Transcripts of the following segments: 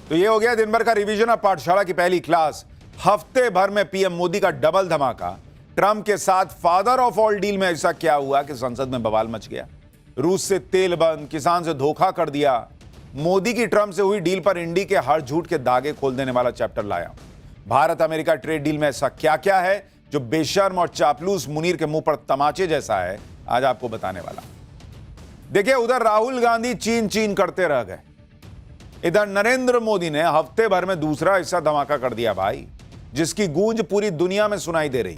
तो ये हो गया दिन भर का रिवीजन ऑफ पाठशाला की पहली क्लास। हफ्ते भर में पीएम मोदी का डबल धमाका। ट्रंप के साथ फादर ऑफ ऑल डील में ऐसा क्या हुआ कि संसद में बवाल मच गया। रूस से तेल बंद, किसान से धोखा कर दिया। मोदी की ट्रंप से हुई डील पर इंडी के हर झूठ के दागे खोल देने वाला चैप्टर लाया। भारत अमेरिका ट्रेड डील में ऐसा क्या क्या है जो बेशर्म और चापलूस मुनीर के मुंह पर तमाचे जैसा है, आज आपको बताने वाला। देखिए, उधर राहुल गांधी चीन चीन करते रह गए, इधर नरेंद्र मोदी ने हफ्ते भर में दूसरा ऐसा धमाका कर दिया भाई, जिसकी गूंज पूरी दुनिया में सुनाई दे रही।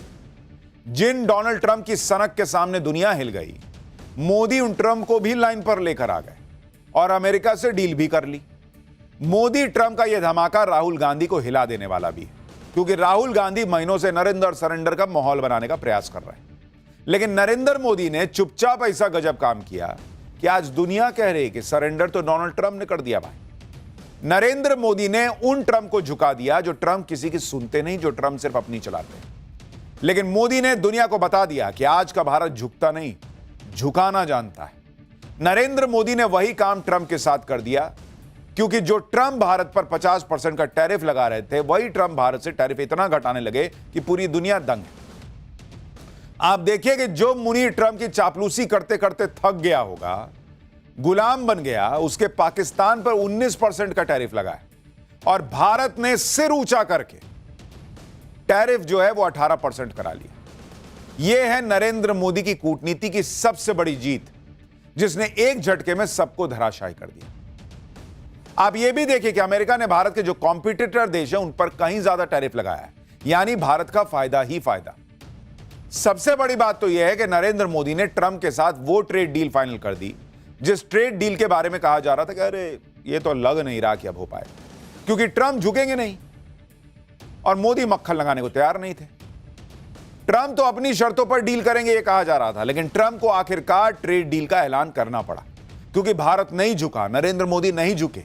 जिन डोनाल्ड ट्रंप की सनक के सामने दुनिया हिल गई, मोदी उन ट्रंप को भी लाइन पर लेकर आ गए और अमेरिका से डील भी कर ली। मोदी ट्रंप का यह धमाका राहुल गांधी को हिला देने वाला भी है, क्योंकि राहुल गांधी महीनों से नरेंद्र सरेंडर का माहौल बनाने का प्रयास कर रहे हैं। लेकिन नरेंद्र मोदी ने चुपचाप ऐसा गजब काम किया कि आज दुनिया कह रही है कि सरेंडर तो डोनाल्ड ट्रंप ने कर दिया भाई। नरेंद्र मोदी ने उन ट्रंप को झुका दिया जो ट्रंप किसी की सुनते नहीं, जो ट्रंप सिर्फ अपनी चलाते हैं। लेकिन मोदी ने दुनिया को बता दिया कि आज का भारत झुकता नहीं, झुकाना जानता है। नरेंद्र मोदी ने वही काम ट्रंप के साथ कर दिया, क्योंकि जो ट्रंप भारत पर 50% का टैरिफ लगा रहे थे, वही ट्रंप भारत से टैरिफ इतना घटाने लगे कि पूरी दुनिया दंग है। आप देखिए कि जो मुनीर ट्रंप की चापलूसी करते करते थक गया होगा, गुलाम बन गया, उसके पाकिस्तान पर 19% का टैरिफ लगा है और भारत ने सिर ऊंचा करके टैरिफ जो है वो 18% करा लिया। यह है नरेंद्र मोदी की कूटनीति की सबसे बड़ी जीत, जिसने एक झटके में सबको धराशायी कर दिया। आप यह भी देखिए कि अमेरिका ने भारत के जो कॉम्पिटिटर देश हैं उन पर कहीं ज्यादा टैरिफ लगाया है, यानी भारत का फायदा ही फायदा। सबसे बड़ी बात तो यह है कि नरेंद्र मोदी ने ट्रंप के साथ वो ट्रेड डील फाइनल कर दी जिस ट्रेड डील के बारे में कहा जा रहा था कि अरे ये तो लग नहीं रहा कि अब हो पाए, क्योंकि ट्रंप झुकेंगे नहीं और मोदी मक्खन लगाने को तैयार नहीं थे। ट्रंप तो अपनी शर्तों पर डील करेंगे ये कहा जा रहा था, लेकिन ट्रंप को आखिरकार ट्रेड डील का ऐलान करना पड़ा, क्योंकि भारत नहीं झुका, नरेंद्र मोदी नहीं झुके।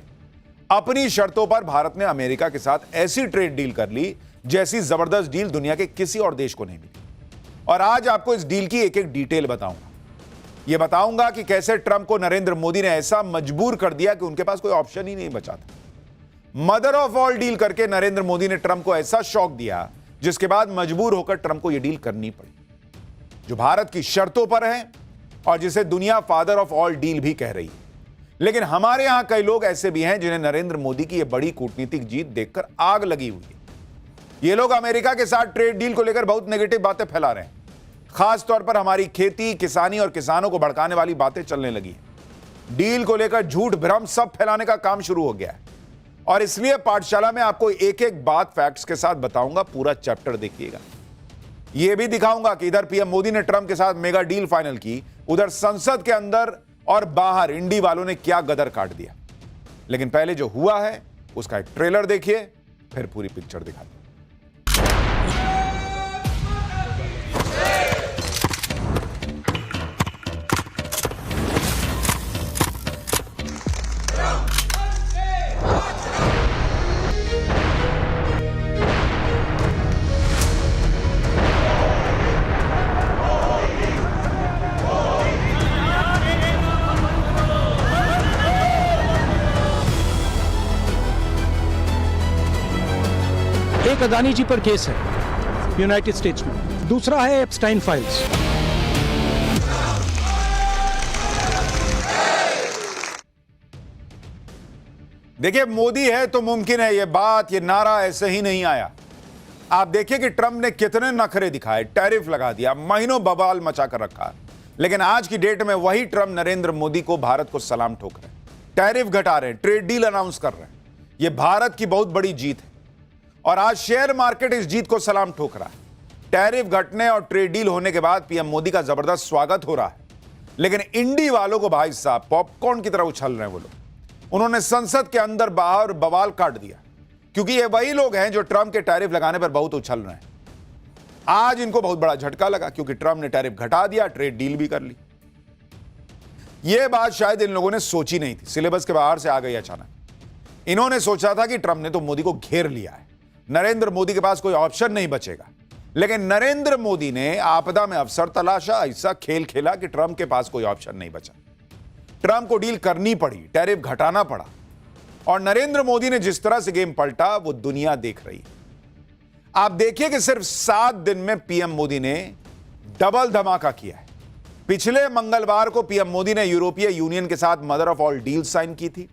अपनी शर्तों पर भारत ने अमेरिका के साथ ऐसी ट्रेड डील कर ली जैसी जबरदस्त डील दुनिया के किसी और देश को नहीं मिली। और आज आपको इस डील की एक एक डिटेल बताऊंगा। यह बताऊंगा कि कैसे ट्रंप को नरेंद्र मोदी ने ऐसा मजबूर कर दिया कि उनके पास कोई ऑप्शन ही नहीं बचा था। मदर ऑफ ऑल डील करके नरेंद्र मोदी ने ट्रंप को ऐसा शॉक दिया, जिसके बाद मजबूर होकर ट्रंप को यह डील करनी पड़ी, जो भारत की शर्तों पर है और जिसे दुनिया फादर ऑफ ऑल डील भी कह रही है। लेकिन हमारे यहां कई लोग ऐसे भी हैं जिन्हें नरेंद्र मोदी की यह बड़ी कूटनीतिक जीत देखकर आग लगी हुई है। ये लोग अमेरिका के साथ ट्रेड डील को लेकर बहुत नेगेटिव बातें फैला रहे हैं। खास तौर पर हमारी खेती, किसानी और किसानों को भड़काने वाली बातें चलने लगी हैं। डील को लेकर झूठ भ्रम सब फैलाने का काम शुरू हो गया है, और इसलिए पाठशाला में आपको एक एक बात फैक्ट्स के साथ बताऊंगा। पूरा चैप्टर देखिएगा। यह भी दिखाऊंगा कि इधर पीएम मोदी ने ट्रंप के साथ मेगा डील फाइनल की, उधर संसद के अंदर और बाहर इंडी वालों ने क्या गदर काट दिया। लेकिन पहले जो हुआ है उसका एक ट्रेलर देखिए, फिर पूरी पिक्चर दिखाते हैं। एक अदानी जी पर केस है यूनाइटेड स्टेट्स में, दूसरा है एप्स्टाइन फाइल्स। देखिए, मोदी है तो मुमकिन है, यह बात, यह नारा ऐसे ही नहीं आया। आप देखिए कि ट्रंप ने कितने नखरे दिखाए, टैरिफ लगा दिया, महीनों बवाल मचा कर रखा। लेकिन आज की डेट में वही ट्रंप नरेंद्र मोदी को भारत को सलाम ठोक रहे हैं, टैरिफ घटा रहे हैं, ट्रेड डील अनाउंस कर रहे हैं। यह भारत की बहुत बड़ी जीत है और आज शेयर मार्केट इस जीत को सलाम ठोक रहा है। टैरिफ घटने और ट्रेड डील होने के बाद पीएम मोदी का जबरदस्त स्वागत हो रहा है। लेकिन इंडी वालों को भाई साहब पॉपकॉर्न की तरह उछल रहे हैं वो लोग। उन्होंने संसद के अंदर बाहर बवाल काट दिया, क्योंकि ये वही लोग हैं जो ट्रंप के टैरिफ लगाने पर बहुत उछल रहे हैं। आज इनको बहुत बड़ा झटका लगा, क्योंकि ट्रंप ने टैरिफ घटा दिया, ट्रेड डील भी कर ली। यह बात शायद इन लोगों ने सोची नहीं थी, सिलेबस के बाहर से आ गई अचानक। इन्होंने सोचा था कि ट्रंप ने तो मोदी को घेर लिया है, नरेंद्र मोदी के पास कोई ऑप्शन नहीं बचेगा। लेकिन नरेंद्र मोदी ने आपदा में अवसर तलाशा, ऐसा खेल खेला कि ट्रंप के पास कोई ऑप्शन नहीं बचा। ट्रंप को डील करनी पड़ी, टैरिफ घटाना पड़ा। और नरेंद्र मोदी ने जिस तरह से गेम पलटा वो दुनिया देख रही है। आप देखिए कि सिर्फ 7 दिन में पीएम मोदी ने डबल धमाका किया है। पिछले मंगलवार को पीएम मोदी ने यूरोपीय यूनियन के साथ mother of all deal sign की थी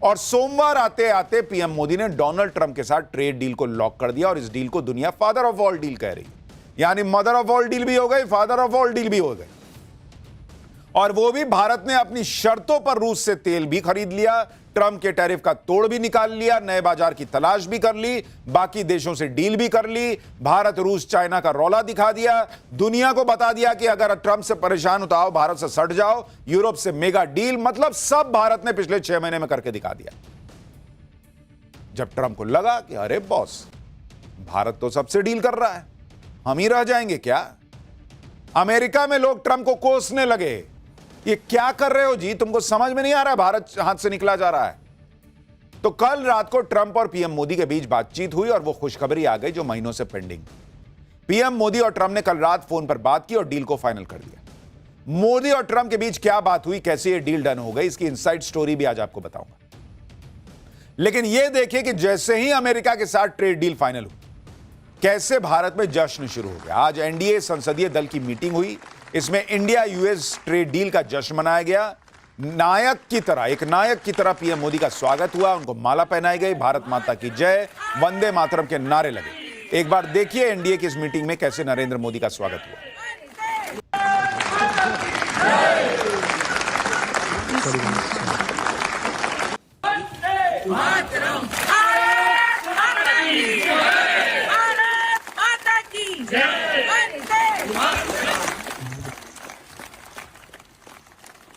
और सोमवार आते आते पीएम मोदी ने डोनाल्ड ट्रंप के साथ ट्रेड डील को लॉक कर दिया और इस डील को दुनिया फादर ऑफ ऑल डील कह रही है। यानी मदर ऑफ ऑल डील भी हो गई, फादर ऑफ ऑल डील भी हो गई, और वो भी भारत ने अपनी शर्तों पर रूस से तेल भी खरीद लिया, ट्रंप के टैरिफ का तोड़ भी निकाल लिया, नए बाजार की तलाश भी कर ली, बाकी देशों से डील भी कर ली, भारत रूस चाइना का रौला दिखा दिया, दुनिया को बता दिया कि अगर ट्रंप से परेशान हो तो आओ भारत से सट जाओ, यूरोप से मेगा डील, मतलब सब भारत ने पिछले 6 महीने में करके दिखा दिया। जब ट्रंप को लगा कि अरे बॉस, भारत तो सबसे डील कर रहा है, हम ही रह जाएंगे क्या? अमेरिका में लोग ट्रंप को कोसने लगे, ये क्या कर रहे हो जी, तुमको समझ में नहीं आ रहा है, भारत हाथ से निकला जा रहा है। तो कल रात को ट्रंप और पीएम मोदी के बीच बातचीत हुई और वो खुशखबरी आ गई जो महीनों से पेंडिंग। पीएम मोदी और ट्रंप ने कल रात फोन पर बात की और डील को फाइनल कर दिया। मोदी और ट्रंप के बीच क्या बात हुई, कैसे ये डील डन हो गई, इसकी इनसाइड स्टोरी भी आज आपको बताऊंगा। लेकिन यह देखिए कि जैसे ही अमेरिका के साथ ट्रेड डील फाइनल हुई, कैसे भारत में जश्न शुरू हो गया। आज एनडीए संसदीय दल की मीटिंग हुई, इसमें इंडिया यूएस ट्रेड डील का जश्न मनाया गया। नायक की तरह, एक नायक की तरह पीएम मोदी का स्वागत हुआ, उनको माला पहनाई गई, भारत माता की जय, वंदे मातरम के नारे लगे। एक बार देखिए एनडीए की इस मीटिंग में कैसे नरेंद्र मोदी का स्वागत हुआ।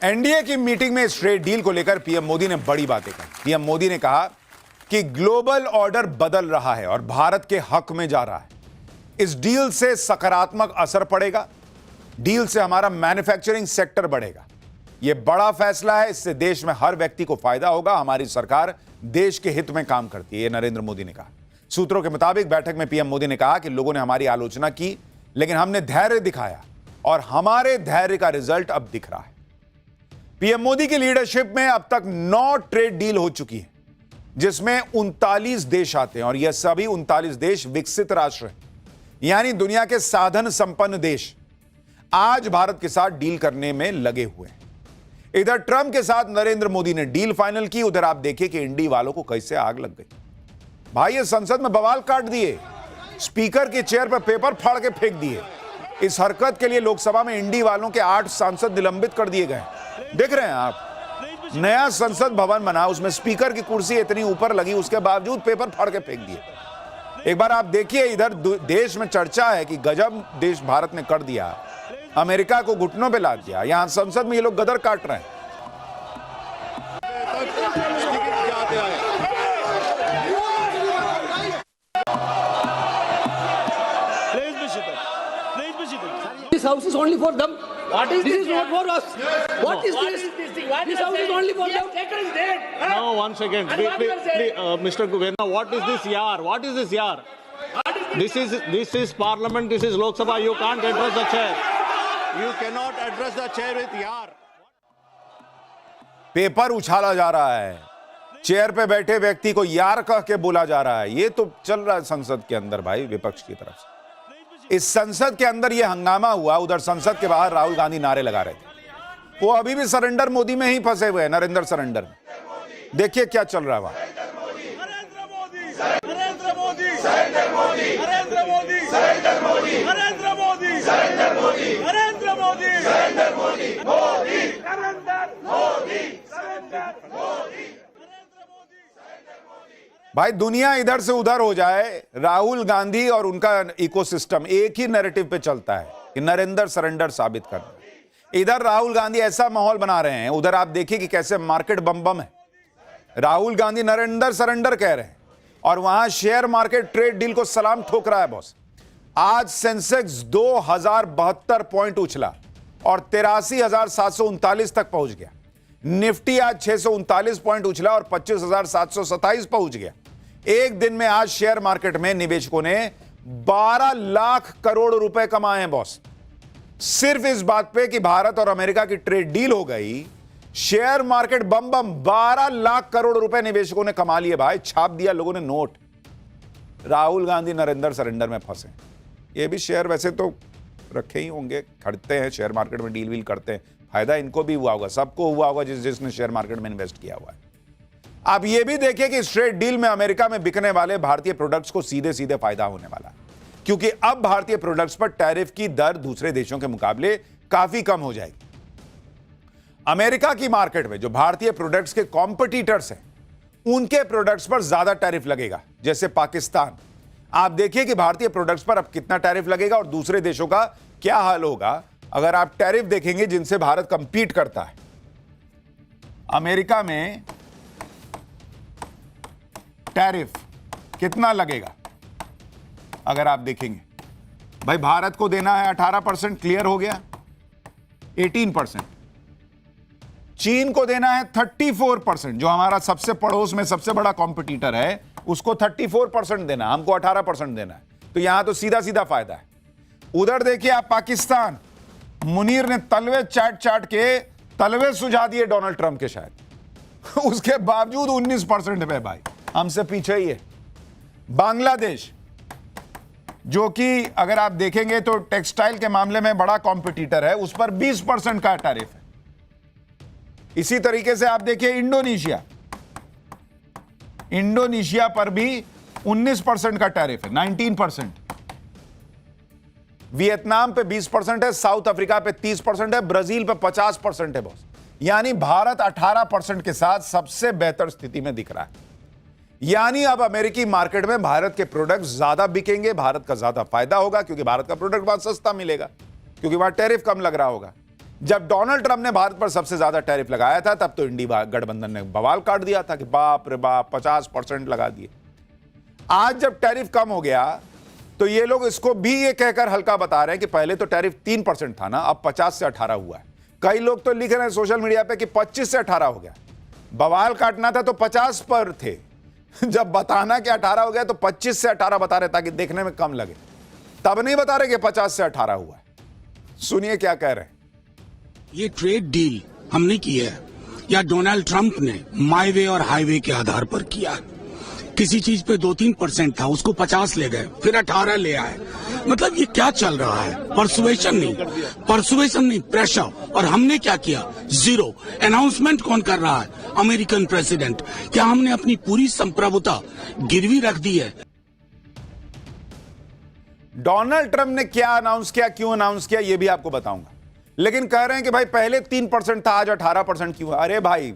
एनडीए की मीटिंग में इस ट्रेड डील को लेकर पीएम मोदी ने बड़ी बातें कही। पीएम मोदी ने कहा कि ग्लोबल ऑर्डर बदल रहा है और भारत के हक में जा रहा है। इस डील से सकारात्मक असर पड़ेगा, डील से हमारा मैन्युफैक्चरिंग सेक्टर बढ़ेगा। यह बड़ा फैसला है, इससे देश में हर व्यक्ति को फायदा होगा। हमारी सरकार देश के हित में काम करती है, यह नरेंद्र मोदी ने कहा। सूत्रों के मुताबिक बैठक में पीएम मोदी ने कहा कि लोगों ने हमारी आलोचना की, लेकिन हमने धैर्य दिखाया और हमारे धैर्य का रिजल्ट अब दिख रहा है। पीएम मोदी की लीडरशिप में अब तक 9 ट्रेड डील हो चुकी है, जिसमें 39 देश आते हैं और यह सभी 39 देश विकसित राष्ट्र हैं, यानी दुनिया के साधन संपन्न देश आज भारत के साथ डील करने में लगे हुए हैं। इधर ट्रंप के साथ नरेंद्र मोदी ने डील फाइनल की, उधर आप देखिए कि इंडी वालों को कैसे आग लग गई। भाई ये संसद में बवाल काट दिए, स्पीकर की चेयर पर पेपर फाड़ के फेंक दिए। इस हरकत के लिए लोकसभा में इंडी वालों के 8 सांसद निलंबित कर दिए गए। देख रहे हैं आप, नया संसद भवन बना, उसमें स्पीकर की कुर्सी इतनी ऊपर लगी, उसके बावजूद पेपर फाड़ के फेंक दिए। एक बार आप देखिए, इधर देश में चर्चा है कि गजब देश भारत ने कर दिया, अमेरिका को घुटनों पे ला दिया। यहां संसद में ये लोग गदर काट रहे हैं। This house is only for them. What is this? Is not for us. What is this? This house is only for them. No, one second. Mr. Governor, what is this yar? What is this yar? This is Parliament. This is Lok Sabha. You can't address the chair. You cannot address the chair with yar. Paper उछाला जा रहा है, chair पे बैठे व्यक्ति को यार कह के बोला जा रहा है। ये तो चल रहा है संसद के अंदर भाई, विपक्ष की तरफ से। इस संसद के अंदर यह हंगामा हुआ, उधर संसद के बाहर राहुल गांधी नारे लगा रहे थे। वो अभी भी सरेंडर मोदी में ही फंसे हुए हैं, नरेंद्र सरेंडर में। देखिए क्या चल रहा है वहां। नरेंद्र मोदी, नरेंद्र मोदी, नरेंद्र मोदी, नरेंद्र मोदी, नरेंद्र मोदी, नरेंद्र मोदी, नरेंद्र मोदी, नरेंद्र मोदी, नरेंद्र मोदी, मोदी, नरेंद्र मोदी, नरेंद्र मोदी। भाई दुनिया इधर से उधर हो जाए, राहुल गांधी और उनका इकोसिस्टम एक ही नैरेटिव पे चलता है कि नरेंद्र सरेंडर साबित करना। इधर राहुल गांधी ऐसा माहौल बना रहे हैं, उधर आप देखिए कि कैसे मार्केट बम बम है। राहुल गांधी नरेंद्र सरेंडर कह रहे हैं और वहां शेयर मार्केट ट्रेड डील को सलाम ठोक रहा है बॉस। आज सेंसेक्स 2072 पॉइंट उछला और 83,739 तक पहुंच गया। निफ्टी आज 639 पॉइंट उछला और 25,727 पहुंच गया। एक दिन में आज शेयर मार्केट में निवेशकों ने 12 लाख करोड़ रुपए कमाए हैं बॉस, सिर्फ इस बात पे कि भारत और अमेरिका की ट्रेड डील हो गई। शेयर मार्केट बम बम, 12 लाख करोड़ रुपए निवेशकों ने कमा लिए भाई, छाप दिया लोगों ने नोट। राहुल गांधी नरेंद्र सरेंडर में फंसे। ये भी शेयर वैसे तो रखे ही होंगे, खरीदते हैं शेयर मार्केट में, डील वील करते हैं, फायदा इनको भी हुआ होगा, सबको हुआ होगा जिसने शेयर मार्केट में इन्वेस्ट किया हुआ है। आप ये भी देखिए कि स्ट्रेट डील में अमेरिका में बिकने वाले भारतीय प्रोडक्ट्स को सीधे सीधे फायदा होने वाला है, क्योंकि अब भारतीय प्रोडक्ट्स पर टैरिफ की दर दूसरे देशों के मुकाबले काफी कम हो जाएगी। अमेरिका की मार्केट में जो भारतीय प्रोडक्ट्स के कॉम्पिटिटर्स हैं, उनके प्रोडक्ट्स पर ज्यादा टैरिफ लगेगा, जैसे पाकिस्तान। आप देखिए कि भारतीय प्रोडक्ट्स पर अब कितना टैरिफ लगेगा और दूसरे देशों का क्या हाल होगा अगर आप टैरिफ देखेंगे जिनसे भारत कंपीट करता है। अमेरिका में टैरिफ कितना लगेगा अगर आप देखेंगे, भाई भारत को देना है 18%, क्लियर हो गया, 18%। चीन को देना है 34%, जो हमारा सबसे पड़ोस में सबसे बड़ा कॉम्पिटिटर है, उसको 34% देना, हमको 18% देना है। तो यहां तो सीधा सीधा फायदा है। उधर देखिए आप पाकिस्तान, मुनीर ने तलवे चाट के तलवे सुझा दिए डोनाल्ड ट्रंप के शायद, उसके बावजूद 19% पे भाई, हमसे पीछे ही है। बांग्लादेश, जो कि अगर आप देखेंगे तो टेक्सटाइल के मामले में बड़ा कॉम्पिटिटर है, उस पर 20% का टैरिफ है। इसी तरीके से आप देखिए इंडोनेशिया पर भी 19% का टैरिफ है, 19%। वियतनाम पे 20% है, साउथ अफ्रीका पे 30% है, ब्राजील पे 50% है बॉस। यानी भारत 18% के साथ सबसे बेहतर स्थिति में दिख रहा है। यानी अब अमेरिकी मार्केट में भारत के प्रोडक्ट ज्यादा बिकेंगे, भारत का ज्यादा फायदा होगा, क्योंकि भारत का प्रोडक्ट बहुत सस्ता मिलेगा, क्योंकि वहां टैरिफ कम लग रहा होगा। जब डोनाल्ड ट्रंप ने भारत पर सबसे ज्यादा टैरिफ लगाया था, तब तो इंडिया गठबंधन ने बवाल काट दिया था कि बाप रे बाप 50% लगा दिए। आज जब टैरिफ कम हो गया तो ये लोग इसको भी ये कहकर हल्का बता रहे हैं कि पहले तो टैरिफ 3% था ना, अब 50 से 18 हुआ है। कई लोग तो लिख रहे हैं सोशल मीडिया पे कि 25 से 18 हो गया। बवाल काटना था तो 50 पर थे, जब बताना कि 18 हो गया तो 25 से 18 बता रहे ताकि देखने में कम लगे, तब नहीं बता रहे कि 50 से 18 हुआ है। सुनिए क्या कह रहे हैं। ये ट्रेड डील हमने की है या डोनाल्ड ट्रंप ने माई वे और हाईवे के आधार पर किया? किसी चीज पे 2-3% था, उसको 50 ले गए, फिर 18 ले आए। मतलब ये क्या चल रहा है? परसुएशन नहीं, प्रेशर। और हमने क्या किया? जीरो। अनाउंसमेंट कौन कर रहा है? American president. क्या हमने अपनी पूरी संप्रभुता गिरवी रख दी है? डोनाल्ड ट्रंप ने क्या अनाउंस किया, क्यों अनाउंस किया, यह भी आपको बताऊंगा। लेकिन कह रहे हैं कि भाई पहले 3% था, आज 18% क्यों? अरे भाई,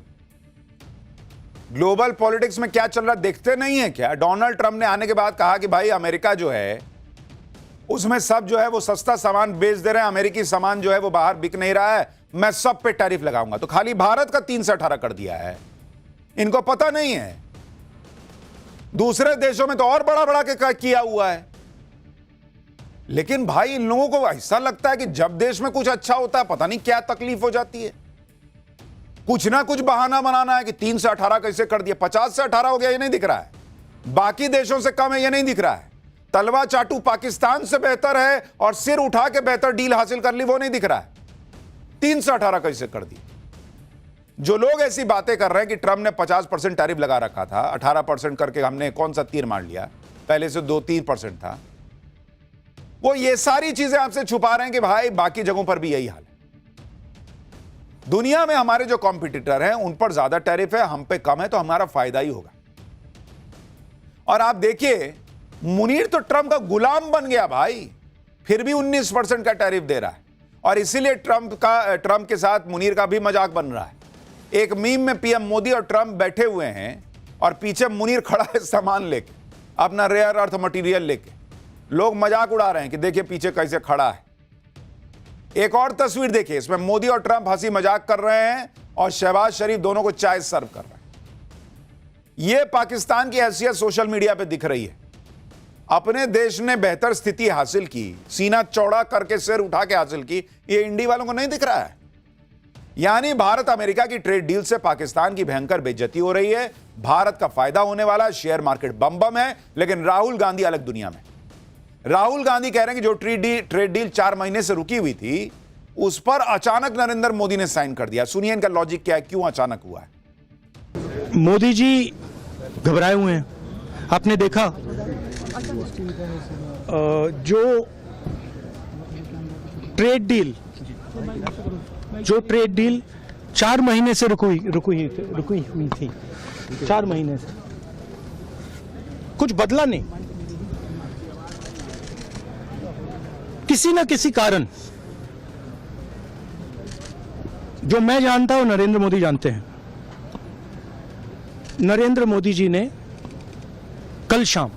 ग्लोबल पॉलिटिक्स में क्या चल रहा देखते नहीं है क्या? डोनाल्ड ट्रंप ने आने के बाद कहा कि भाई अमेरिका जो है उसमें सब जो है वो सस्ता सामान बेच दे रहे हैं, अमेरिकी सामान जो है वो बाहर बिक नहीं रहा है, मैं सब पे टैरिफ लगाऊंगा। तो खाली भारत का 3 से 18 कर दिया है, इनको पता नहीं है। दूसरे देशों में तो और बड़ा बड़ा के किया हुआ है। लेकिन भाई इन लोगों को ऐसा लगता है कि जब देश में कुछ अच्छा होता है पता नहीं क्या तकलीफ हो जाती है। कुछ ना कुछ बहाना बनाना है कि 3 से 18 कैसे कर दिया, 50 से 18 हो गया, ये नहीं दिख रहा है। बाकी देशों से कम है, ये नहीं दिख रहा है। तलवा चाटू पाकिस्तान से बेहतर है और सिर उठा के बेहतर डील हासिल कर ली, वो नहीं दिख रहा है। 3 से 18 कैसे कर दी? जो लोग ऐसी बातें कर रहे हैं कि ट्रंप ने 50% टैरिफ लगा रखा था, 18% करके हमने कौन सा तीर मार लिया, पहले से 2-3% था, वो ये सारी चीजें आपसे छुपा रहे हैं कि भाई बाकी जगहों पर भी यही हाल है। दुनिया में हमारे जो कॉम्पिटिटर हैं उन पर ज्यादा टैरिफ है, हम पे कम है, तो हमारा फायदा ही होगा। और आप देखिए मुनीर तो ट्रंप का गुलाम बन गया भाई, फिर भी 19% का टैरिफ दे रहा है। और इसीलिए ट्रंप के साथ मुनीर का भी मजाक बन रहा है। एक मीम में पीएम मोदी और ट्रंप बैठे हुए हैं और पीछे मुनीर खड़ा है सामान लेके, अपना रेयर अर्थ मटेरियल लेके। लोग मजाक उड़ा रहे हैं कि देखिए पीछे कैसे खड़ा है। एक और तस्वीर देखिए, इसमें मोदी और ट्रंप हंसी मजाक कर रहे हैं और शहबाज शरीफ दोनों को चाय सर्व कर रहे हैं। यह पाकिस्तान की हैसियत सोशल मीडिया पे दिख रही है। अपने देश ने बेहतर स्थिति हासिल की, सीना चौड़ा करके सिर उठा के हासिल की, ये इंडी वालों को नहीं दिख रहा है। यानी भारत अमेरिका की ट्रेड डील से पाकिस्तान की भयंकर बेइज्जती हो रही है, भारत का फायदा होने वाला है, शेयर मार्केट बम बम है। लेकिन राहुल गांधी अलग दुनिया में। राहुल गांधी कह रहे हैं कि जो ट्रेड डील 4 महीने से रुकी हुई थी, उस पर अचानक नरेंद्र मोदी ने साइन कर दिया। सुनिए इनका लॉजिक क्या है, क्यों अचानक हुआ है। मोदी जी घबराए हुए हैं। आपने देखा जो ट्रेड डील 4 महीने से रुकी हुई थी 4 महीने से कुछ बदला नहीं। किसी न किसी कारण, जो मैं जानता हूं नरेंद्र मोदी जानते हैं, नरेंद्र मोदी जी ने कल शाम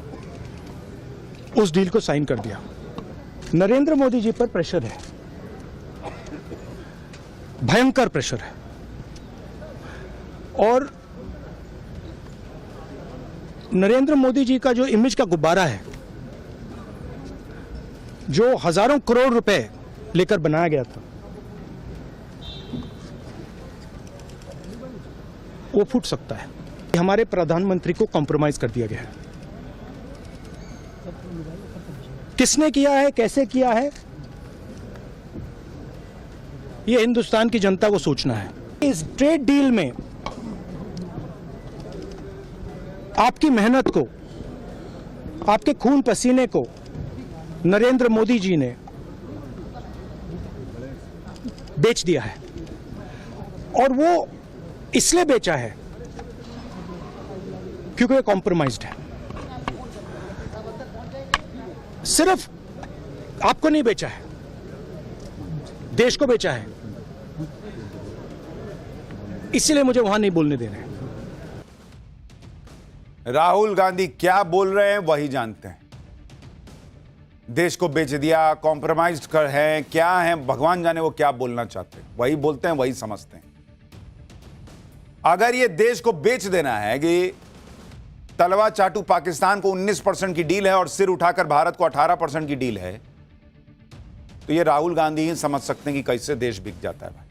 उस डील को साइन कर दिया। नरेंद्र मोदी जी पर प्रेशर है, भयंकर प्रेशर है, और नरेंद्र मोदी जी का जो इमेज का गुब्बारा है, जो हजारों करोड़ रुपए लेकर बनाया गया था, वो फूट सकता है। हमारे प्रधानमंत्री को कॉम्प्रोमाइज कर दिया गया है। किसने किया है, कैसे किया है, ये हिंदुस्तान की जनता को सोचना है। इस ट्रेड डील में आपकी मेहनत को, आपके खून पसीने को नरेंद्र मोदी जी ने बेच दिया है, और वो इसलिए बेचा है क्योंकि वो कॉम्प्रोमाइज्ड है। सिर्फ आपको नहीं बेचा है, देश को बेचा है। इसलिए मुझे वहां नहीं बोलने दे रहे हैं। राहुल गांधी क्या बोल रहे हैं वही जानते हैं। देश को बेच दिया, कॉम्प्रोमाइज्ड कर हैं, क्या हैं, भगवान जाने वो क्या बोलना चाहते हैं। वही बोलते हैं, वही समझते हैं। अगर ये देश को बेच देना है कि तलवा चाटू पाकिस्तान को 19% की डील है और सिर उठाकर भारत को 18% की डील है, तो ये राहुल गांधी ही समझ सकते हैं कि कैसे देश बिक जाता है भाई।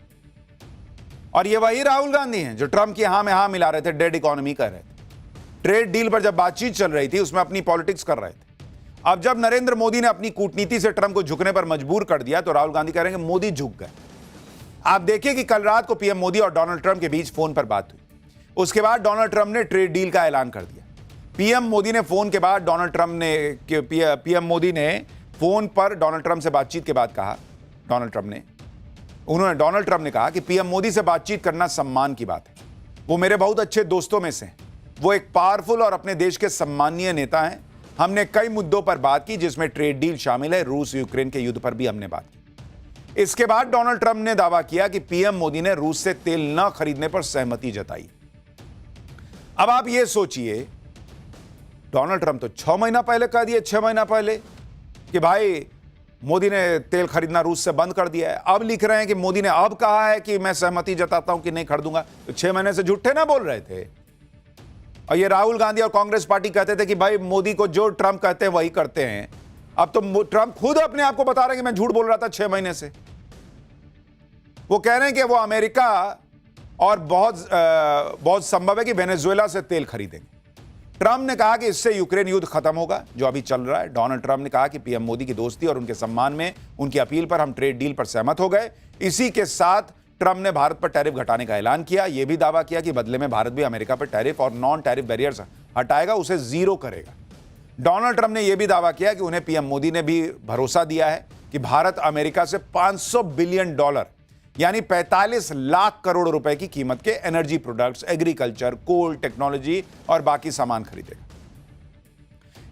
और ये वही राहुल गांधी हैं जो ट्रंप की हां में हां मिला रहे थे, डेड इकोनॉमी कर रहे थे। ट्रेड डील पर जब बातचीत चल रही थी उसमें अपनी पॉलिटिक्स कर रहे थे। अब जब नरेंद्र मोदी ने अपनी कूटनीति से ट्रंप को झुकने पर मजबूर कर दिया, तो राहुल गांधी कह रहे हैं कि मोदी झुक गए। आप देखिए कि कल रात को पीएम मोदी और डोनाल्ड ट्रंप के बीच फोन पर बात हुई। उसके बाद डोनाल्ड ट्रंप ने ट्रेड डील का ऐलान कर दिया। पीएम मोदी ने फोन के बाद पीएम मोदी ने फोन पर डोनाल्ड ट्रंप से बातचीत के बाद कहा, डोनाल्ड ट्रंप ने कहा कि पीएम मोदी से बातचीत करना सम्मान की बात है। वो मेरे बहुत अच्छे दोस्तों में से हैं। वो एक पावरफुल और अपने देश के सम्मानीय नेता हैं। हमने कई मुद्दों पर बात की, जिसमें ट्रेड डील शामिल है। रूस यूक्रेन के युद्ध पर भी हमने बात की। इसके बाद डोनाल्ड ट्रंप ने दावा किया कि पीएम मोदी ने रूस से तेल न खरीदने पर सहमति जताई। अब आप यह सोचिए, डोनाल्ड ट्रंप तो 6 महीना पहले कह दिए, 6 महीना पहले, कि भाई मोदी ने तेल खरीदना रूस से बंद कर दिया है। अब लिख रहे हैं कि मोदी ने अब कहा है कि मैं सहमति जताता हूं कि नहीं खरीदूंगा। तो 6 महीने से झूठे ना बोल रहे थे। और ये राहुल गांधी और कांग्रेस पार्टी कहते थे कि भाई मोदी को जो ट्रंप कहते हैं वही करते हैं। अब तो ट्रंप खुद अपने आप को बता रहे हैं कि मैं झूठ बोल रहा था 6 महीने से। वो कह रहे हैं कि वो अमेरिका और बहुत संभव है कि वेनेजुएला से तेल खरीदेंगे। ट्रंप ने कहा कि इससे यूक्रेन युद्ध खत्म होगा जो अभी चल रहा है। डोनाल्ड ट्रंप ने कहा कि पीएम मोदी की दोस्ती और उनके सम्मान में उनकी अपील पर हम ट्रेड डील पर सहमत हो गए। इसी के साथ ट्रंप ने भारत पर टैरिफ घटाने का ऐलान किया। यह भी दावा किया कि बदले में भारत भी अमेरिका पर टैरिफ और नॉन टैरिफ बैरियर्स हटाएगा, उसे जीरो करेगा। डोनाल्ड ट्रंप ने यह भी दावा किया कि उन्हें पीएम मोदी ने भी भरोसा दिया है कि भारत अमेरिका से $500 बिलियन यानी 45 लाख करोड़ रुपए की कीमत के एनर्जी प्रोडक्ट्स, एग्रीकल्चर, कोल, टेक्नोलॉजी और बाकी सामान खरीदेगा।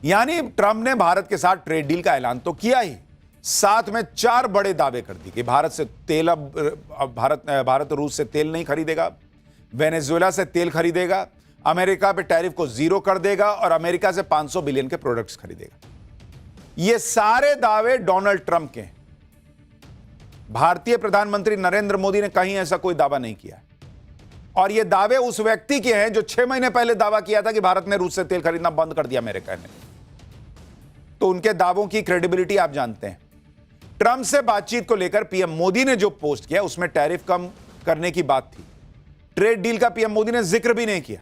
यानी ट्रंप ने भारत के साथ ट्रेड डील का ऐलान तो किया ही, साथ में 4 बड़े दावे कर दिए कि भारत से तेल भारत रूस से तेल नहीं खरीदेगा, वेनेजुएला से तेल खरीदेगा, अमेरिका पे टैरिफ को जीरो कर देगा और अमेरिका से 500 बिलियन के प्रोडक्ट्स खरीदेगा। ये सारे दावे डोनाल्ड ट्रंप के हैं। भारतीय प्रधानमंत्री नरेंद्र मोदी ने कहीं ऐसा कोई दावा नहीं किया। और ये दावे उस व्यक्ति के हैं जो 6 महीने पहले दावा किया था कि भारत ने रूस से तेल खरीदना बंद कर दिया अमेरिका ने। तो उनके दावों की क्रेडिबिलिटी आप जानते हैं। ट्रंप से बातचीत को लेकर पीएम मोदी ने जो पोस्ट किया उसमें टैरिफ कम करने की बात थी। ट्रेड डील का पीएम मोदी ने जिक्र भी नहीं किया।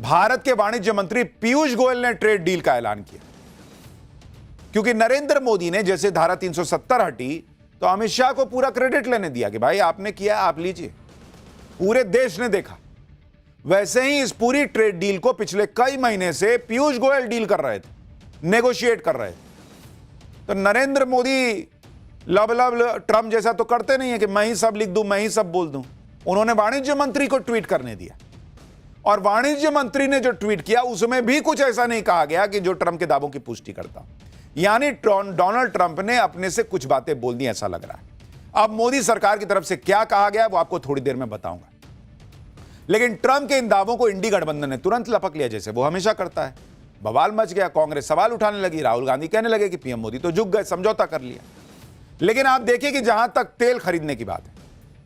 भारत के वाणिज्य मंत्री पीयूष गोयल ने ट्रेड डील का ऐलान किया, क्योंकि नरेंद्र मोदी ने जैसे धारा 370 हटी तो तो अमित शाह को पूरा क्रेडिट लेने दिया कि भाई आपने किया, आप लीजिए। पूरे देश ने देखा। वैसे ही इस पूरी ट्रेड डील को पिछले कई महीने से पीयूष गोयल डील कर रहे थे, नेगोशिएट कर रहे थे। तो नरेंद्र मोदी लब ट्रम्प जैसा तो करते नहीं है कि मैं ही सब लिख दूं, मैं ही सब बोल दूं। उन्होंने वाणिज्य मंत्री को ट्वीट करने दिया, और वाणिज्य मंत्री ने जो ट्वीट किया उसमें भी कुछ ऐसा नहीं कहा गया कि जो ट्रंप के दावों की पुष्टि करता। यानी डोनाल्ड ट्रंप ने अपने से कुछ बातें बोल दी, ऐसा लग रहा है। अब मोदी सरकार की तरफ से क्या कहा गया वो आपको थोड़ी देर में बताऊंगा। लेकिन ट्रंप के इन दावों को इंडी गठबंधन ने तुरंत लपक लिया, जैसे वो हमेशा करता है। बवाल मच गया, कांग्रेस सवाल उठाने लगी, राहुल गांधी कहने लगे कि पीएम मोदी तो झुक गए, समझौता कर लिया। लेकिन आप देखिए कि जहां तक तेल खरीदने की बात है,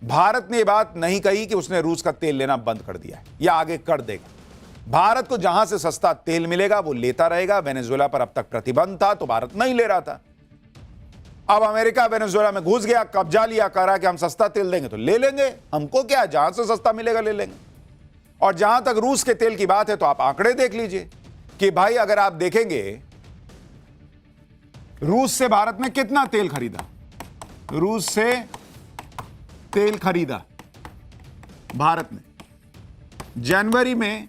भारत ने यह बात नहीं कही कि उसने रूस का तेल लेना बंद कर दिया है या आगे कर देगा। भारत को जहां से सस्ता तेल मिलेगा वो लेता रहेगा। वेनेजुएला पर अब तक प्रतिबंध था तो भारत नहीं ले रहा था। अब अमेरिका वेनेजुएला में घुस गया, कब्जा लिया, कह रहा कि हम सस्ता तेल देंगे तो ले लेंगे, हमको क्या, जहां से सस्ता मिलेगा ले लेंगे। और जहां तक रूस के तेल की बात है तो आप आंकड़े देख लीजिए कि भाई अगर आप देखेंगे रूस से भारत ने कितना तेल खरीदा, रूस से तेल खरीदा भारत ने जनवरी में,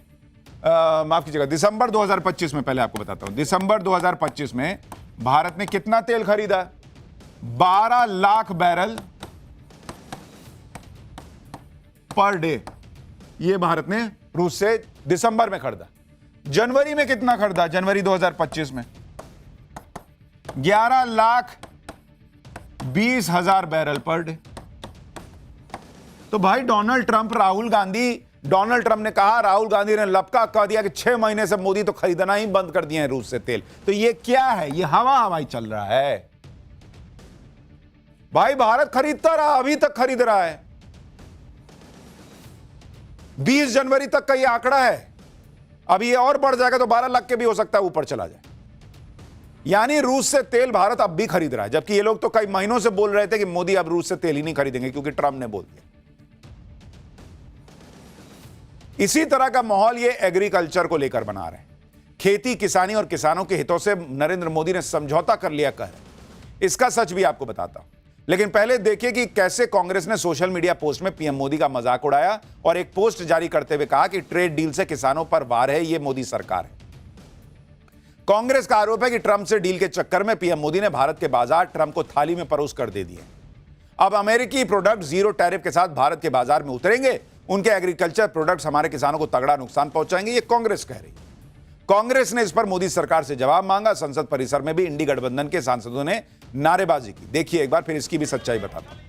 माफ कीजिएगा, दिसंबर 2025 में, पहले आपको बताता हूं, दिसंबर 2025 में भारत ने कितना तेल खरीदा? 12 लाख बैरल पर डे। ये भारत ने रूस से दिसंबर में खरीदा। जनवरी में कितना खरीदा? जनवरी 2025 में 11,20,000 बैरल पर डे। तो भाई डोनाल्ड ट्रंप ने कहा, राहुल गांधी ने लपका कह दिया कि 6 महीने से मोदी तो खरीदना ही बंद कर दिए हैं रूस से तेल। तो ये क्या है? ये हवाई चल रहा है भाई। भारत खरीदता रहा, अभी तक खरीद रहा है। 20 जनवरी तक का ये आंकड़ा है। अब ये और बढ़ जाएगा तो 12 लाख के भी हो सकता है ऊपर चला जाए। यानी रूस से तेल भारत अब भी खरीद रहा है, जबकि ये लोग तो कई महीनों से बोल रहे थे कि मोदी अब रूस से तेल ही नहीं खरीदेंगे क्योंकि ट्रंप ने बोल दिया। इसी तरह का माहौल ये एग्रीकल्चर को लेकर बना रहे हैं। खेती, किसानी और किसानों के हितों से नरेंद्र मोदी ने समझौता कर लिया कह रहे। इसका सच भी आपको बताता हूं, लेकिन पहले देखिए कि कैसे कांग्रेस ने सोशल मीडिया पोस्ट में पीएम मोदी का मजाक उड़ाया और एक पोस्ट जारी करते हुए कहा कि ट्रेड डील से किसानों पर वार है, ये मोदी सरकार है। कांग्रेस का आरोप है कि ट्रंप से डील के चक्कर में पीएम मोदी ने भारत के बाजार ट्रंप को थाली में परोस कर दे दिए। अब अमेरिकी प्रोडक्ट जीरो टैरिफ के साथ भारत के बाजार में उतरेंगे, उनके एग्रीकल्चर प्रोडक्ट्स हमारे किसानों को तगड़ा नुकसान पहुंचाएंगे, ये कांग्रेस कह रही। कांग्रेस ने इस पर मोदी सरकार से जवाब मांगा। संसद परिसर में भी इंडी गठबंधन के सांसदों ने नारेबाजी की। देखिए एक बार, फिर इसकी भी सच्चाई बताता हूं।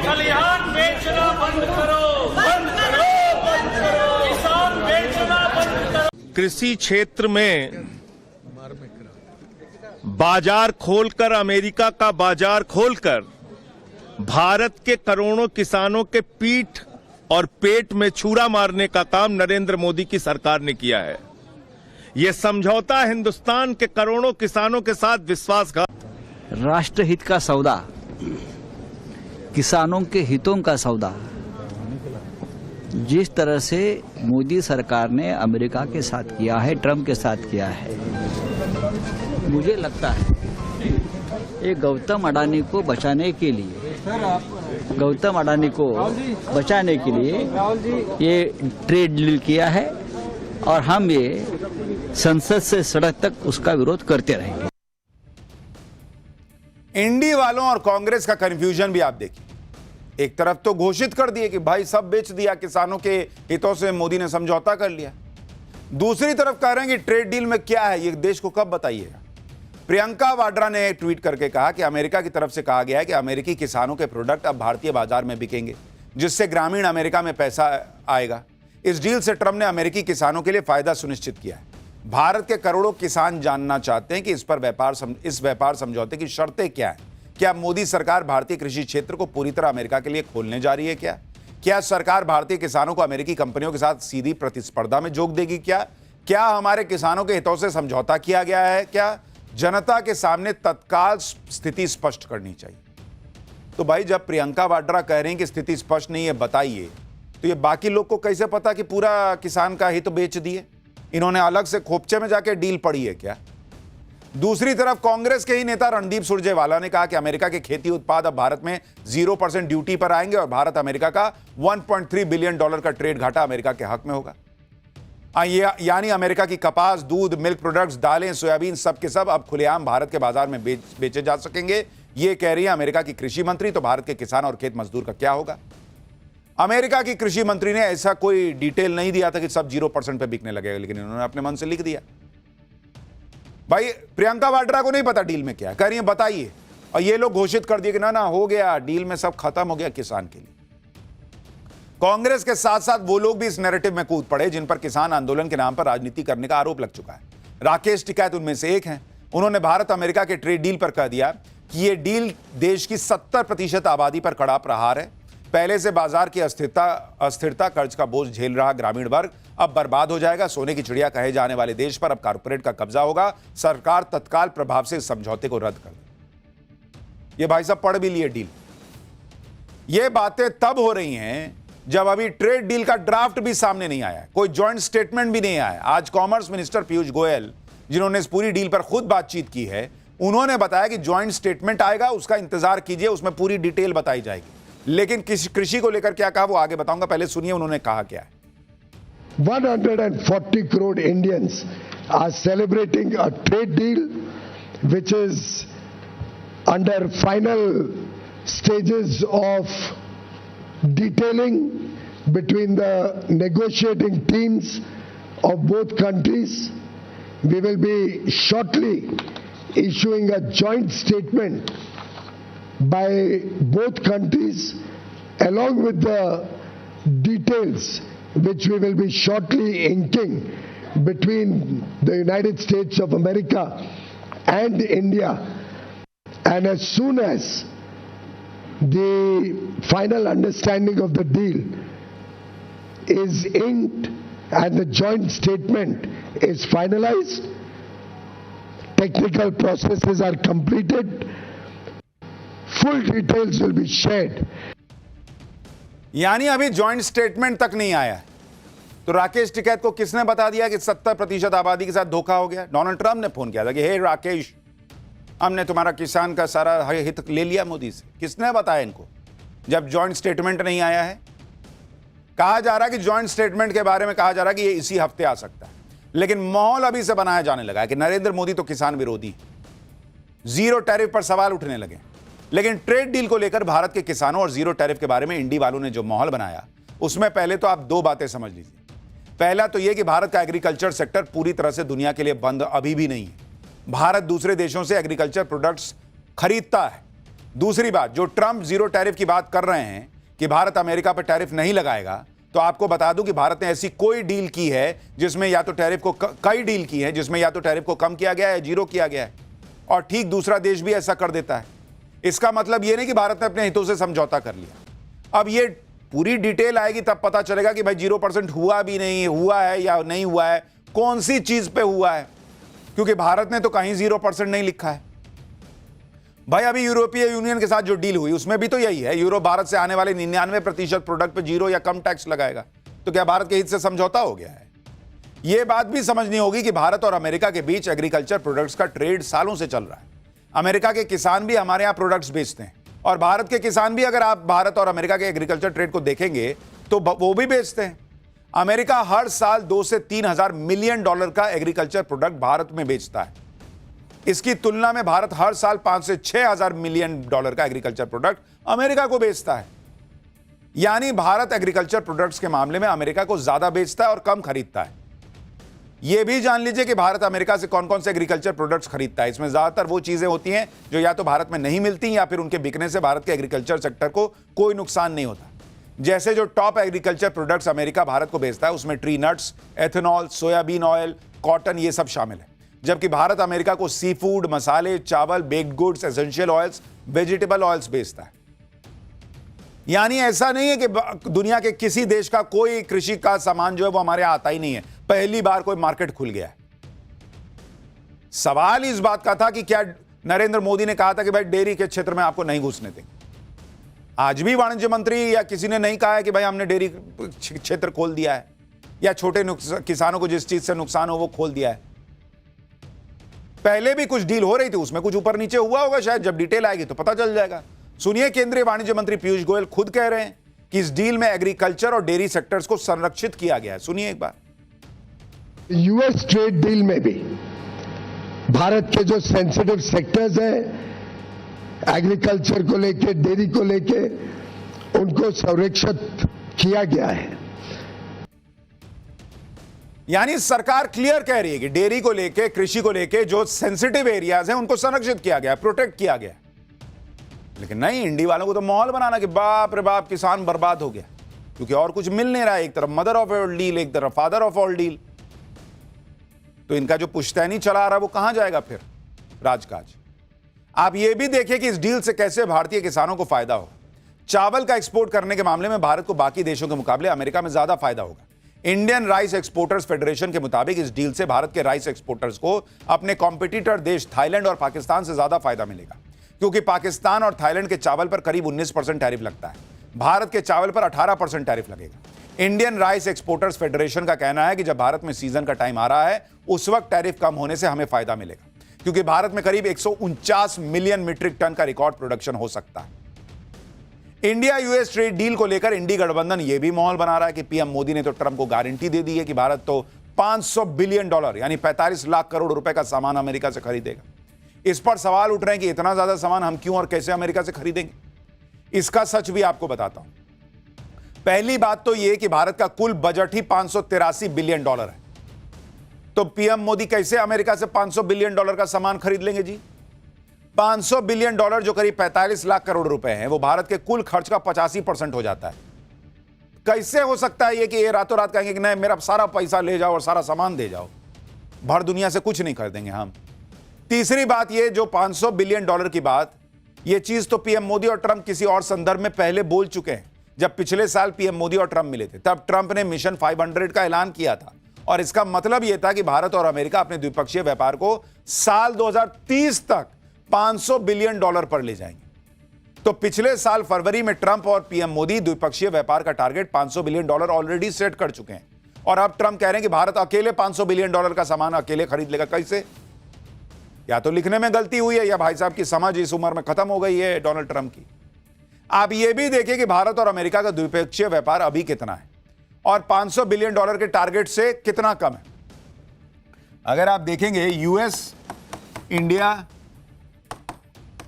खलिहान बेचना बंद करो, बंद करो, बंद करो, किसान बेचना बंद करो। कृषि क्षेत्र में बाजार खोलकर, अमेरिका का बाजार खोलकर भारत के करोड़ों किसानों के पीठ और पेट में छुरा मारने का काम नरेंद्र मोदी की सरकार ने किया है। यह समझौता हिंदुस्तान के करोड़ों किसानों के साथ विश्वासघात। राष्ट्रहित का सौदा, किसानों के हितों का सौदा, जिस तरह से मोदी सरकार ने अमेरिका के साथ किया है, ट्रंप के साथ किया है, मुझे लगता है ये गौतम अडानी को बचाने के लिए, ये ट्रेड डील किया है और हम ये संसद से सड़क तक उसका विरोध करते रहेंगे। इंडी वालों और कांग्रेस का कंफ्यूजन भी आप देखिए। एक तरफ तो घोषित कर दिए कि भाई सब बेच दिया, किसानों के हितों से मोदी ने समझौता कर लिया। दूसरी तरफ कह रहे हैं कि ट्रेड डील में क्या है, ये देश को कब बताइएगा। प्रियंका वाड्रा ने ट्वीट करके कहा कि अमेरिका की तरफ से कहा गया है कि अमेरिकी किसानों के प्रोडक्ट अब भारतीय बाजार में बिकेंगे, जिससे ग्रामीण अमेरिका में पैसा आएगा। इस डील से ट्रंप ने अमेरिकी किसानों के लिए फायदा सुनिश्चित किया है। भारत के करोड़ों किसान जानना चाहते हैं कि इस व्यापार समझौते की शर्तें क्या हैं। क्या मोदी सरकार भारतीय कृषि क्षेत्र को पूरी तरह अमेरिका के लिए खोलने जा रही है? क्या सरकार भारतीय किसानों को अमेरिकी कंपनियों के साथ सीधी प्रतिस्पर्धा में जोक देगी? क्या हमारे किसानों के हितों से समझौता किया गया है? क्या जनता के सामने तत्काल स्थिति स्पष्ट करनी चाहिए। तो भाई जब प्रियंका वाड्रा कह रहे हैं कि स्थिति स्पष्ट नहीं है, बताइए, तो ये बाकी लोग को कैसे पता कि पूरा किसान का हित बेच दिए? इन्होंने अलग से खोपचे में जाके डील पढ़ी है क्या? दूसरी तरफ कांग्रेस के ही नेता रणदीप सुरजेवाला ने कहा कि अमेरिका के खेती उत्पाद अब भारत में 0% ड्यूटी पर आएंगे और भारत अमेरिका का 1.3 बिलियन डॉलर का ट्रेड घाटा अमेरिका के हक में होगा। यानी अमेरिका की कपास, दूध, मिल्क प्रोडक्ट्स, दालें, सोयाबीन सब के सब अब खुलेआम भारत के बाजार में बेचे जा सकेंगे। ये कह रही है अमेरिका की कृषि मंत्री। तो भारत के किसान और खेत मजदूर का क्या होगा? अमेरिका की कृषि मंत्री ने ऐसा कोई डिटेल नहीं दिया था कि सब 0% पे बिकने लगेगा, लेकिन इन्होंने अपने मन से लिख दिया। भाई प्रियंका वाड्रा को नहीं पता डील में क्या कह रही है, बताइए। और ये लोग घोषित कर दिए कि ना हो गया, डील में सब खत्म हो गया किसान के लिए। कांग्रेस के साथ साथ वो लोग भी इस नैरेटिव में कूद पड़े जिन पर किसान आंदोलन के नाम पर राजनीति करने का आरोप लग चुका है। राकेश टिकैत उनमें से एक हैं। उन्होंने भारत अमेरिका के ट्रेड डील पर कह दिया कि यह डील देश की 70% आबादी पर कड़ा प्रहार है। पहले से बाजार की अस्थिरता, कर्ज का बोझ झेल रहा ग्रामीण वर्ग अब बर्बाद हो जाएगा। सोने की चिड़िया कहे जाने वाले देश पर अब कारपोरेट का कब्जा होगा। सरकार तत्काल प्रभाव से इस समझौते को रद्द कर दे। ये भाई साहब पढ़ भी लिए डील। ये बातें तब हो रही हैं जब अभी ट्रेड डील का ड्राफ्ट भी सामने नहीं आया, कोई जॉइंट स्टेटमेंट भी नहीं आया। आज कॉमर्स मिनिस्टर पीयूष गोयल, जिन्होंने इस पूरी डील पर खुद बातचीत की है, उन्होंने बताया कि जॉइंट स्टेटमेंट आएगा, उसका इंतजार कीजिए, उसमें पूरी डिटेल बताई जाएगी। लेकिन कृषि को लेकर क्या कहा वो आगे बताऊंगा, पहले सुनिए उन्होंने कहा क्या है। 140 crore Indians are celebrating a trade deal which is under final stages of detailing between the negotiating teams of both countries. We will be shortly issuing a joint statement by both countries along with the details which we will be shortly inking between the United States of America and India. And as soon as the final understanding of the deal is inked and the joint statement is finalized, technical processes are completed, full details will be shared. यानी अभी joint statement तक नहीं आया। तो राकेश टिकैत को किसने बता दिया कि 70% आबादी के साथ धोखा हो गया? डोनाल्ड ट्रंप ने फोन किया था कि हे राकेश, हमने तुम्हारा किसान का सारा हित ले लिया मोदी से। किसने बताया इनको जब जॉइंट स्टेटमेंट नहीं आया है? कहा जा रहा है कि जॉइंट स्टेटमेंट के बारे में कहा जा रहा है कि ये इसी हफ्ते आ सकता है, लेकिन माहौल अभी से बनाया जाने लगा है कि नरेंद्र मोदी तो किसान विरोधी, जीरो टैरिफ पर सवाल उठने लगे। लेकिन ट्रेड डील को लेकर भारत के किसानों और जीरो टैरिफ के बारे में इंडी वालों ने जो माहौल बनाया, उसमें पहले तो आप दो बातें समझ लीजिए। पहला तो यह कि भारत का एग्रीकल्चर सेक्टर पूरी तरह से दुनिया के लिए बंद अभी भी नहीं है। भारत दूसरे देशों से एग्रीकल्चर प्रोडक्ट्स खरीदता है। दूसरी बात, जो ट्रंप जीरो टैरिफ की बात कर रहे हैं कि भारत अमेरिका पर टैरिफ नहीं लगाएगा, तो आपको बता दूं कि भारत ने ऐसी कोई डील की है जिसमें या तो टैरिफ को कई डील की है जिसमें या तो टैरिफ को कम किया गया है या जीरो किया गया है, और ठीक दूसरा देश भी ऐसा कर देता है। इसका मतलब यह नहीं कि भारत ने अपने हितों से समझौता कर लिया। अब ये पूरी डिटेल आएगी तब पता चलेगा कि भाई 0% हुआ भी नहीं हुआ है या नहीं हुआ है, कौन सी चीज पे हुआ है, क्योंकि भारत ने तो कहीं 0% नहीं लिखा है। भाई अभी यूरोपीय यूनियन के साथ जो डील हुई उसमें भी तो यही है, यूरोप भारत से आने वाले 99% प्रोडक्ट पे 0 या कम टैक्स लगाएगा। तो क्या भारत के हित से समझौता हो गया है? यह बात भी समझनी होगी कि भारत और अमेरिका के बीच एग्रीकल्चर प्रोडक्ट्स का ट्रेड सालों से चल रहा है। अमेरिका के किसान भी हमारे यहां प्रोडक्ट्स बेचते हैं और भारत के किसान भी, अगर आप भारत और अमेरिका के एग्रीकल्चर ट्रेड को देखेंगे तो वो भी बेचते हैं। अमेरिका हर साल 2 से 3 हजार मिलियन डॉलर का एग्रीकल्चर प्रोडक्ट भारत में बेचता है। इसकी तुलना में भारत हर साल 5 से 6 हजार मिलियन डॉलर का एग्रीकल्चर प्रोडक्ट अमेरिका को बेचता है। यानी भारत एग्रीकल्चर प्रोडक्ट्स के मामले में अमेरिका को ज्यादा बेचता है और कम खरीदता है। यह भी जान लीजिए कि भारत अमेरिका से कौन कौन से एग्रीकल्चर प्रोडक्ट्स खरीदता है। इसमें ज्यादातर वो चीजें होती हैं जो या तो भारत में नहीं मिलती या फिर उनके बिकने से भारत के एग्रीकल्चर सेक्टर को कोई नुकसान नहीं होता। जैसे जो top agriculture products America Bharat को बेचता है उसमें tree nuts, ethanol, soybean oil, cotton, ये सब शामिल है। जबकि भारत अमेरिका को सी फूड, मसाले, चावल, baked goods, essential oils, vegetable oils बेचता है। यानी ऐसा नहीं है कि दुनिया के किसी देश का कोई कृषि का सामान जो है वो हमारे यहां आता ही नहीं है। पहली बार कोई मार्केट खुल गया है। सवाल इस बात का था कि क्या नरेंद्र मोदी ने कहा था कि भाई डेयरी के क्षेत्र में आपको नहीं घुसने देंगे। आज भी वाणिज्य मंत्री या किसी ने नहीं कहा है कि भाई हमने डेयरी क्षेत्र खोल दिया है या छोटे किसानों को जिस चीज से नुकसान हो वो खोल दिया है। पहले भी कुछ डील हो रही थी, उसमें कुछ ऊपर नीचे हुआ होगा शायद, जब डिटेल आएगी तो पता चल जाएगा। सुनिए, केंद्रीय वाणिज्य मंत्री पीयूष गोयल खुद कह रहे हैं कि इस डील में एग्रीकल्चर और डेयरी सेक्टर्स को संरक्षित किया गया है। सुनिए एक बार। यूएस ट्रेड डील में भी भारत के जो सेंसिटिव सेक्टर्स हैं, एग्रीकल्चर को लेके, डेयरी को लेके, उनको संरक्षित किया गया है। यानी सरकार क्लियर कह रही है कि डेयरी को लेके, कृषि को लेके जो सेंसिटिव एरियाज हैं उनको संरक्षित किया गया, प्रोटेक्ट किया गया। लेकिन नहीं, इंडी वालों को तो माहौल बनाना कि बाप रे बाप किसान बर्बाद हो गया, क्योंकि और कुछ मिल नहीं रहा है। एक तरफ मदर ऑफ ऑल डील, एक तरफ फादर ऑफ ऑल डील। तो इनका जो पुश्तैनी चला आ रहा है वो कहां जाएगा फिर राजकाज। आप ये भी देखिए कि इस डील से कैसे भारतीय किसानों को फायदा होगा। चावल का एक्सपोर्ट करने के मामले में भारत को बाकी देशों के मुकाबले अमेरिका में ज्यादा फायदा होगा। इंडियन राइस एक्सपोर्टर्स फेडरेशन के मुताबिक इस डील से भारत के राइस एक्सपोर्टर्स को अपने कॉम्पिटिटर देश थाईलैंड और पाकिस्तान से ज्यादा फायदा मिलेगा, क्योंकि पाकिस्तान और थाईलैंड के चावल पर करीब 19% टैरिफ लगता है, भारत के चावल पर 18% टैरिफ लगेगा। इंडियन राइस एक्सपोर्टर्स फेडरेशन का कहना है कि जब भारत में सीजन का टाइम आ रहा है उस वक्त टैरिफ कम होने से हमें फायदा मिलेगा, क्योंकि भारत में करीब 149 मिलियन मीट्रिक टन का रिकॉर्ड प्रोडक्शन हो सकता है। इंडिया यूएस ट्रेड डील को लेकर इंडी गठबंधन यह भी माहौल बना रहा है कि पीएम मोदी ने तो ट्रंप को गारंटी दे दी है कि भारत तो $500 बिलियन यानी 45 लाख करोड़ रुपए का सामान अमेरिका से खरीदेगा। इस पर सवाल उठ रहे हैं कि इतना ज्यादा सामान हम क्यों और कैसे अमेरिका से खरीदेंगे। इसका सच भी आपको बताता हूं। पहली बात तो यह कि भारत का कुल बजट ही $583 बिलियन है, तो पीएम मोदी कैसे अमेरिका से $500 बिलियन का सामान खरीद लेंगे जी। $500 बिलियन जो करीब 45 लाख करोड़ रुपए हैं, वो भारत के कुल खर्च का 85% हो जाता है। कैसे हो सकता है ये कि ये रातों रात कहेंगे कि नहीं, मेरा सारा पैसा ले जाओ और सारा सामान दे जाओ, भर दुनिया से कुछ नहीं खरीदेंगे हम। तीसरी बात ये, जो $500 बिलियन की बात, ये चीज तो पीएम मोदी और ट्रंप किसी और संदर्भ में पहले बोल चुके हैं। जब पिछले साल पीएम मोदी और ट्रंप मिले थे, तब ट्रंप ने मिशन 500 का ऐलान किया था, और इसका मतलब यह था कि भारत और अमेरिका अपने द्विपक्षीय व्यापार को साल 2030 तक $500 बिलियन पर ले जाएंगे। तो पिछले साल फरवरी में ट्रंप और पीएम मोदी द्विपक्षीय व्यापार का टारगेट $500 बिलियन ऑलरेडी सेट कर चुके हैं, और अब ट्रंप कह रहे हैं कि भारत अकेले $500 बिलियन का सामान अकेले खरीद लेगा। कैसे? या तो लिखने में गलती हुई है, या भाई साहब की समझ इस उम्र में खत्म हो गई है डोनाल्ड ट्रंप की। आप यह भी देखिए कि भारत और अमेरिका का द्विपक्षीय व्यापार अभी कितना है और $500 बिलियन के टारगेट से कितना कम है। अगर आप देखेंगे यूएस इंडिया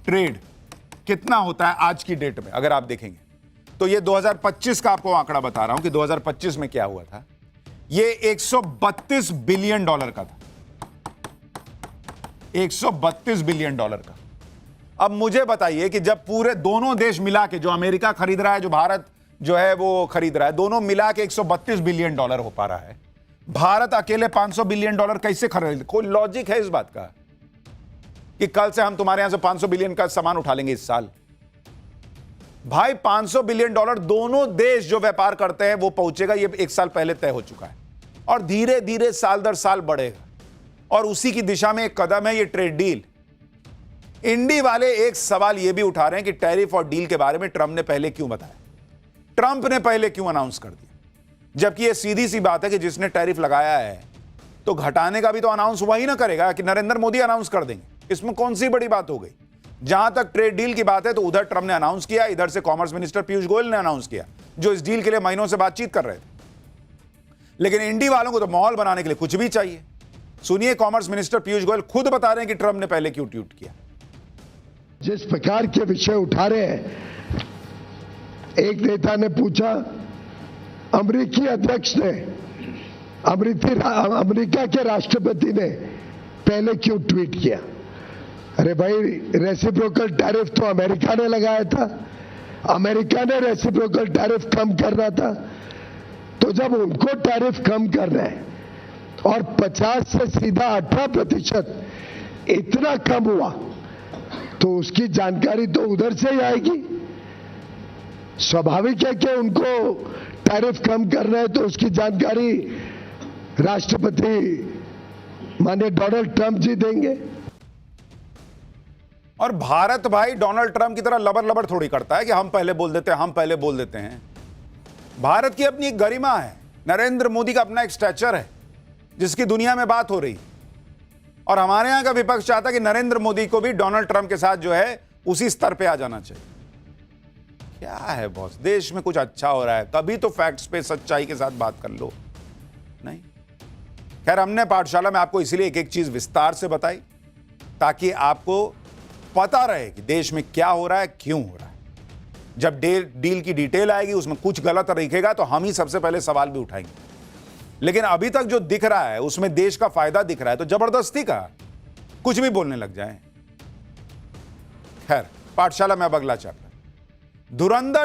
ट्रेड कितना होता है आज की डेट में, अगर आप देखेंगे तो ये 2025 का आपको आंकड़ा बता रहा हूं कि 2025 में क्या हुआ था। ये $132 बिलियन का था, $132 बिलियन का। अब मुझे बताइए कि जब पूरे दोनों देश मिला के, जो अमेरिका खरीद रहा है, जो भारत जो है वो खरीद रहा है, दोनों मिला के $132 बिलियन हो पा रहा है, भारत अकेले $500 बिलियन कैसे खरीद? कोई लॉजिक है इस बात का कि कल से हम तुम्हारे यहां से $500 बिलियन का सामान उठा लेंगे इस साल? भाई $500 बिलियन दोनों देश जो व्यापार करते हैं वो पहुंचेगा, ये एक साल पहले तय हो चुका है, और धीरे धीरे साल दर साल बढ़ेगा, और उसी की दिशा में एक कदम है ये ट्रेड डील। इंडी वाले एक सवाल ये भी उठा रहे हैं कि टैरिफ और डील के बारे में ट्रंप ने पहले क्यों बताया, ट्रंप ने पहले क्यों अनाउंस कर दिया, जबकि ये सीधी सी बात है कि जिसने टैरिफ लगाया है तो घटाने का भी तो अनाउंस वही ना करेगा कि नरेंद्र मोदी अनाउंस कर देंगे। इसमें कौन सी बड़ी बात हो गई? जहां तक ट्रेड डील की बात है तो उधर ट्रंप ने अनाउंस किया, इधर से कॉमर्स मिनिस्टर पीयूष गोयल ने अनाउंस किया, जो इस डील के लिए महीनों से बातचीत कर रहे थे। लेकिन इंडी वालों को तो माहौल बनाने के लिए कुछ भी चाहिए। सुनिए, कॉमर्स मिनिस्टर पीयूष गोयल खुद बता रहे हैं कि ट्रंप ने पहले क्यों ट्वीट किया। जिस प्रकार के विषय उठा रहे हैं, एक नेता ने पूछा, अमेरिकी अध्यक्ष ने, अमेरिका के राष्ट्रपति ने पहले क्यों ट्वीट किया? अरे भाई, रेसिप्रोकल टैरिफ तो अमेरिका ने लगाया था, अमेरिका ने रेसिप्रोकल टैरिफ कम करना था, तो जब उनको टैरिफ कम करना है और 50 से सीधा 18% इतना कम हुआ, तो उसकी जानकारी तो उधर से ही आएगी। स्वाभाविक है कि उनको टैरिफ कम करना है, तो उसकी जानकारी राष्ट्रपति माननीय डोनाल्ड ट्रंप जी देंगे। और भारत भाई डोनाल्ड ट्रंप की तरह लबर लबर थोड़ी करता है कि हम पहले बोल देते हैं, हम पहले बोल देते हैं। भारत की अपनी एक गरिमा है, नरेंद्र मोदी का अपना एक स्टैचर है जिसकी दुनिया में बात हो रही। और हमारे यहां का विपक्ष चाहता कि नरेंद्र मोदी को भी डोनाल्ड ट्रंप के साथ जो है उसी स्तर पे आ जाना चाहिए। क्या है बॉस, देश में कुछ अच्छा हो रहा है, कभी तो फैक्ट्स पे सच्चाई के साथ बात कर लो। नहीं, खैर हमने पाठशाला में आपको इसलिए एक एक चीज विस्तार से बताई ताकि आपको पता रहे कि देश में क्या हो रहा है, क्यों हो रहा है। जब डील की डिटेल आएगी, उसमें कुछ गलत दिखेगा तो हम ही सबसे पहले सवाल भी उठाएंगे। लेकिन अभी तक जो दिख रहा है उसमें देश का फायदा दिख रहा है, तो जबरदस्ती का कुछ भी बोलने लग जाएं। खैर, पाठशाला में अब अगला चैप्टर, धुरंधर